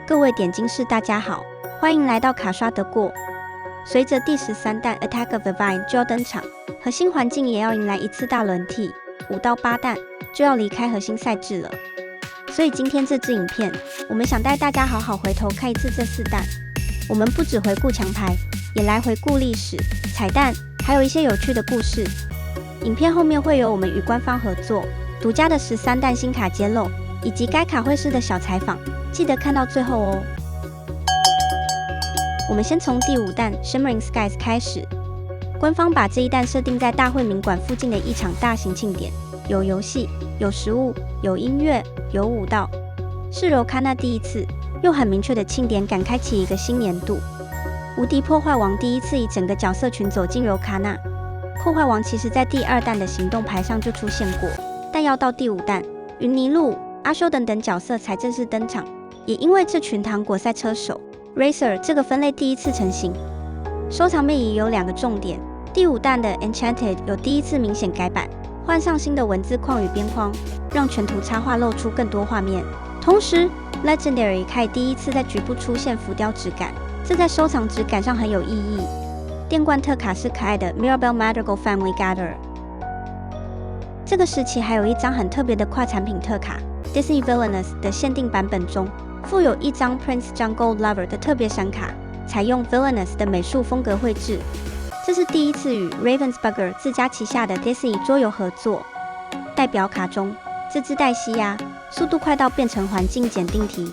各位點金士大家好，歡迎來到卡刷得過。隨着第13彈 Attack of the Vine 就要登場，核心環境也要迎來一次大輪替，5到8彈就要離開核心賽制了。所以今天這支影片，我們想帶大家好好回頭看一次這4彈。我們不只回顧強牌，也來回顧歷史、彩蛋，還有一些有趣的故事。影片後面會有我們與官方合作獨家的13彈新卡揭露，以及該卡會師的小採訪，記得看到最後哦。我們先從第5彈 Shimmering Skies 開始，官方把這一彈設定在大會明館附近的一場大型慶典，有遊戲，有食物，有音樂，有舞蹈，是柔卡納第一次用很明確的慶典感開啟一個新年度。無敵破壞王第一次以整個角色群走進柔卡納。破壞王其實在第2彈的行動牌上就出現過，但要到第5彈，雲尼路、阿修等角色才正式登場。也因為這群糖果賽車手 Racer 這個分類第一次成型。收藏面也有2個重點，第5彈的 Enchanted 有第一次明顯改版，換上新的文字框與邊框，讓全圖插畫露出更多畫面。同時 Legendary 可以第一次在局部出現浮雕質感，這在收藏質感上很有意義。電罐特卡是可愛的 Mirabelle Madrigal Family Gatherer。這個時期還有一張很特別的跨產品特卡 Disney Villainous 的限定版本中，附有一張 Prince Jungle Lover 的特別閃卡，採用 Villainous 的美術風格繪製。這是第一次與 Ravensburger 自家旗下的 Disney 桌遊合作。代表卡中，這隻黛西亞速度快到變成環境檢定題。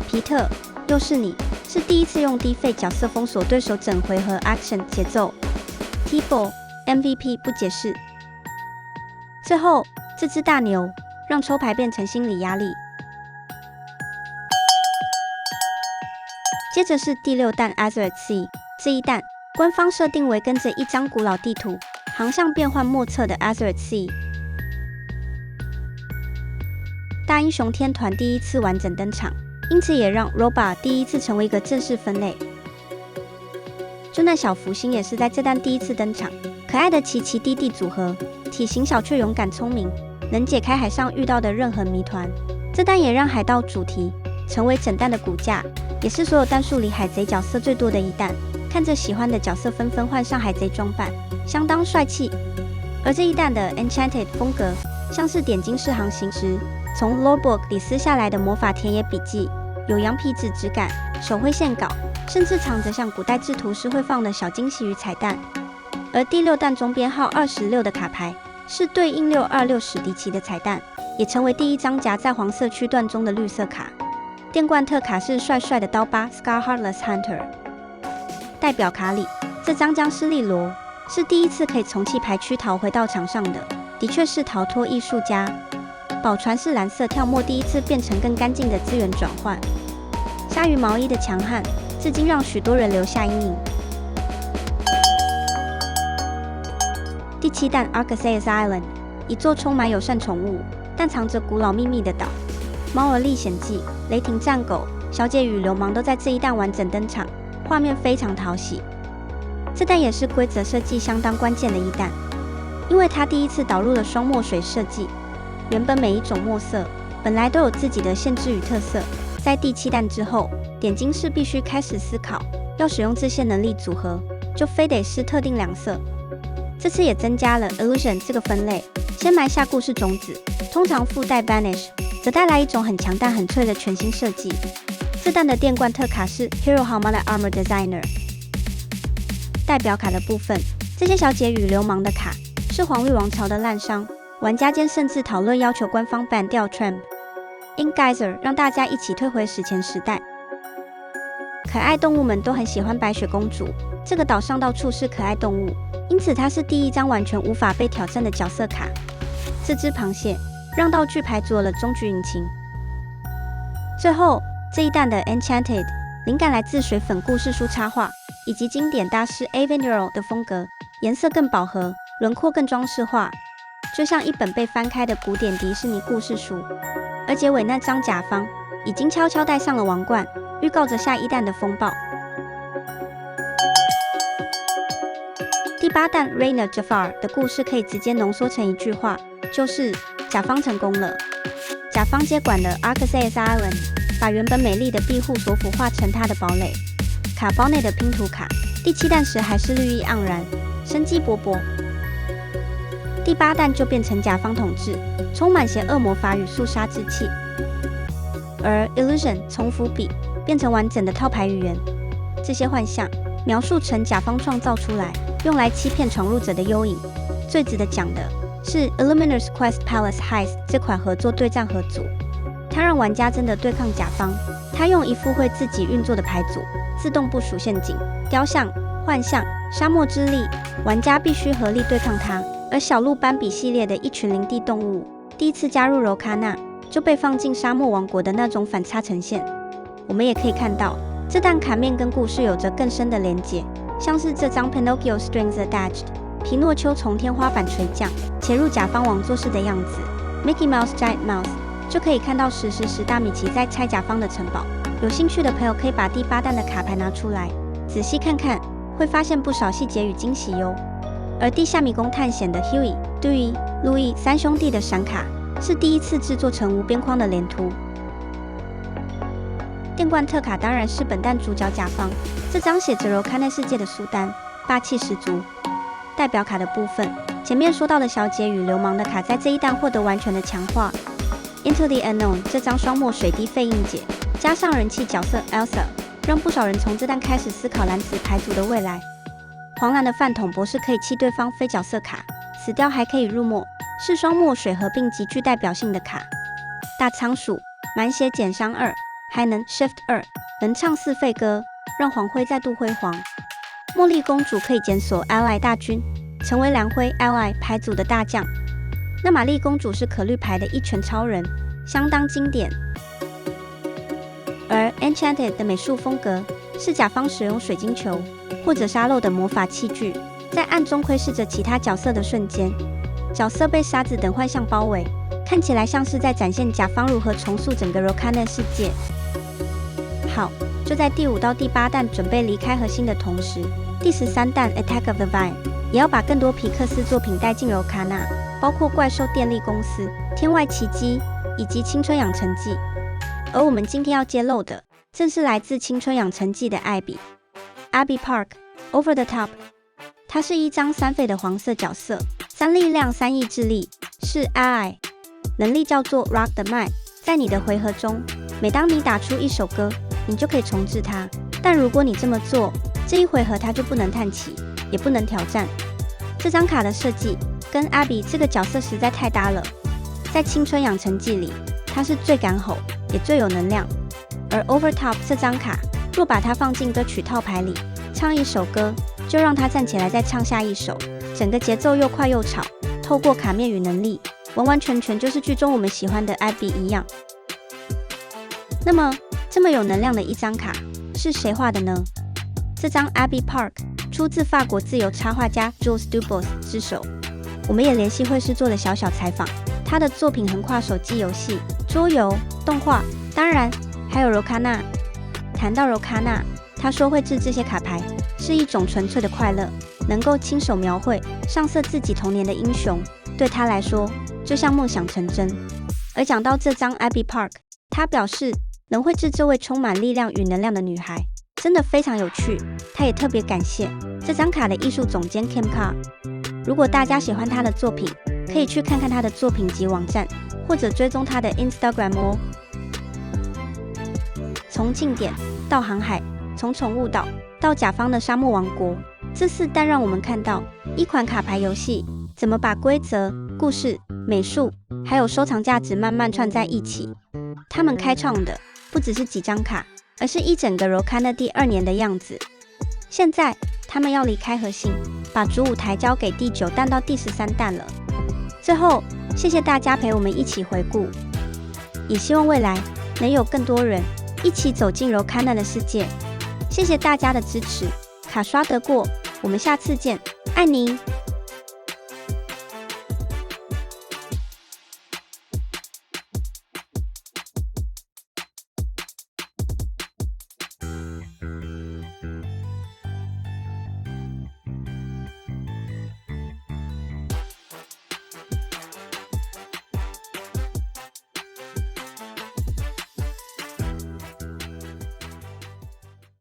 皮特，又是你，是第一次用低費角色封鎖對手整回合 action 節奏。T4 MVP 不解釋。最後，這隻大牛讓抽牌變成心理壓力。接着是第6彈 Azeroth Sea， 這一彈官方設定為跟着一張古老地圖，航向變幻莫測的 Azeroth Sea。大英雄天團第一次完整登場，因此也讓 Robot 第一次成為一個正式分類。救難小福星也是在這彈第一次登場，可愛的奇奇弟弟組合，體型小卻勇敢聰明，能解開海上遇到的任何謎團。這彈也讓海盜主題成為整彈的骨架，也是所有彈數裡海賊角色最多的一彈。看着喜歡的角色紛紛換上海賊裝扮，相當帥氣。而這一彈的 Enchanted 風格，像是點金式航行時從 Lorebook 裡撕下來的魔法田野筆記，有羊皮紙質感，手繪線稿，甚至藏着像古代製圖師會放的小驚喜與彩蛋。而第6彈中編號26的卡牌，是對應626史迪奇的彩蛋，也成為第一張夾在黃色區段中的綠色卡。電罐特卡是帥帥的刀疤 Scar Heartless Hunter。代表卡裡，這張僵屍利羅是第一次可以從棄牌區逃回到場上的，的確是逃脫藝術家。寶船是藍色跳沫第一次變成更乾淨的資源轉換。鯊魚毛衣的強悍，至今讓許多人留下陰影。第7彈 Arcasius Island， 一座充滿友善寵物，但藏着古老秘密的島。貓兒歷險記、雷霆戰狗、小姐與流氓都在這一彈完整登場，畫面非常討喜。這彈也是規則設計相當關鍵的一彈，因為它第一次導入了雙墨水設計。原本每一種墨色本來都有自己的限制與特色，在第7彈之後，點金士必須開始思考，要使用這些能力組合，就非得是特定2色。這次也增加了 Illusion 這個分類，先埋下故事種子，通常附帶 Banish， 則帶來一種很強但很脆的全新設計。這彈的電罐特卡是 Hero Hamada Armor Designer。代表卡的部分，這些小姐與流氓的卡是黃綠王朝的濫觴，玩家間甚至討論要求官方 ban 掉 Tramp。Ink Geyser 讓大家一起退回史前時代。可愛動物們都很喜歡白雪公主，這個島上到處是可愛動物，因此它是第一張完全無法被挑戰的角色卡。這隻螃蟹讓道具牌做了終局引擎。最後這一彈的 Enchanted 靈感來自水粉故事書插畫，以及經典大師 Avenduro 的風格，顏色更飽和，輪廓更裝飾化，就像一本被翻開的古典迪士尼故事書。而結尾那張甲方已經悄悄戴上了王冠，預告着下一彈的風暴。第8彈 Reyna Jafar 的故事可以直接濃縮成一句話，就是甲方成功了。甲方接管了 Arcasius Island，把原本美麗的庇護所腐化成它的堡壘。卡包內的拼圖卡，第7彈時還是綠意盎然，生機勃勃。第8彈就變成甲方統治，充滿邪惡魔法與肅殺之氣。而 Illusion 從伏筆變成完整的套牌語言，這些幻象描述成甲方創造出來，用來欺騙闖入者的幽影。最值得講的是 Illuminator's Quest Palace Heist 這款合作對戰合組，它讓玩家真的對抗甲方。它用一副會自己運作的牌組，自動部署陷阱、雕像、幻象、沙漠之力，玩家必須合力對抗它。而小鹿斑比系列的一群林地動物，第一次加入柔卡納就被放進沙漠王國的那種反差呈現。我們也可以看到，這彈卡面跟故事有着更深的連結，像是這張 Pinocchio Strings Attached， 皮諾丘從天花板垂降，切入甲方王做事的樣子。Mickey Mouse Giant Mouse 就可以看到史大米奇在拆甲方的城堡。有興趣的朋友可以把第8彈的卡牌拿出來，仔細看看，會發現不少細節與驚喜喲。而地下迷宮探險的 Huey、Dewey、Louie 三兄弟的閃卡，是第一次制作成無邊框的連圖。電罐特卡當然是本彈主角甲方，這張寫着柔卡內世界的蘇丹，霸氣十足。代表卡的部分，前面說到的小姐與流氓的卡在這一彈獲得完全的強化。Into the Unknown 這張雙墨水滴肺硬解，加上人氣角色 Elsa， 讓不少人從這彈開始思考藍紫牌組的未來。黃藍的飯桶博士可以棄對方非角色卡，死掉還可以入墨，是雙墨水合併極具代表性的卡。大倉鼠滿血減傷2，還能 Shift 2，能唱4廢歌，讓黃輝再度輝煌。茉莉公主可以檢索 Ally 大軍，成為藍灰 Ally 牌組的大將。那瑪麗公主是可綠牌的一拳超人，相當經典。而 Enchanted 的美術風格是甲方使用水晶球或者沙漏等魔法器具，在暗中窺視着其他角色的瞬間，角色被沙子等幻象包圍，看起來像是在展現甲方如何重塑整個柔卡內世界。好，就在第5到第8彈準備離開核心的同時，第13彈 Attack of the Vine 也要把更多皮克斯作品帶進柔卡納，包括怪獸電力公司、天外奇蹟以及青春養成記。而我們今天要揭露的，正是來自青春養成記的艾比 Abby Park Over the Top。它是一張3費的黃色角色，3力量3意志力，是 Ally， 能力叫做 Rock the Mic。在你的回合中，每當你打出一首歌，你就可以重置它。但如果你這麼做，這一回合它就不能嘆氣，也不能挑戰。這張卡的設計跟 Abby 這個角色實在太搭了。在青春養成記裡，它是最敢吼，也最有能量。而 Overtop 這張卡，若把它放進歌曲套牌裡，唱一首歌，就讓它站起來再唱下一首，整個節奏又快又吵。透過卡面與能力，完完全全就是劇中我們喜歡的 Abby 一樣。那麼，這麼有能量的一張卡，是誰畫的呢？這張 Abby Park 出自法國自由插畫家 Jules Dubois 之手。我們也聯繫繪師做了小小採訪，他的作品橫跨手機遊戲、桌遊、動畫，當然還有柔卡納。談到柔卡納，他說繪製這些卡牌是一種純粹的快樂，能夠親手描繪上色自己童年的英雄，對他來說就像夢想成真。而講到這張 Abby Park， 他表示能繪製這位充滿力量與能量的女孩，真的非常有趣。他也特別感謝這張卡的藝術總監 Kim Carr。如果大家喜歡他的作品，可以去看看他的作品及網站，或者追蹤他的 Instagram 哦。從慶典到航海，從寵物島到甲方的沙漠王國，這4彈讓我們看到一款卡牌遊戲怎麼把規則、故事、美術還有收藏價值慢慢串在一起。他們開創的不只是幾張卡，而是一整個柔卡納第2年的樣子。現在他們要離開核心，把主舞台交給第9彈到第13彈了。最後，謝謝大家陪我們一起回顧，也希望未來能有更多人一起走進柔卡納的世界。謝謝大家的支持，卡刷得過，我們下次見，愛你。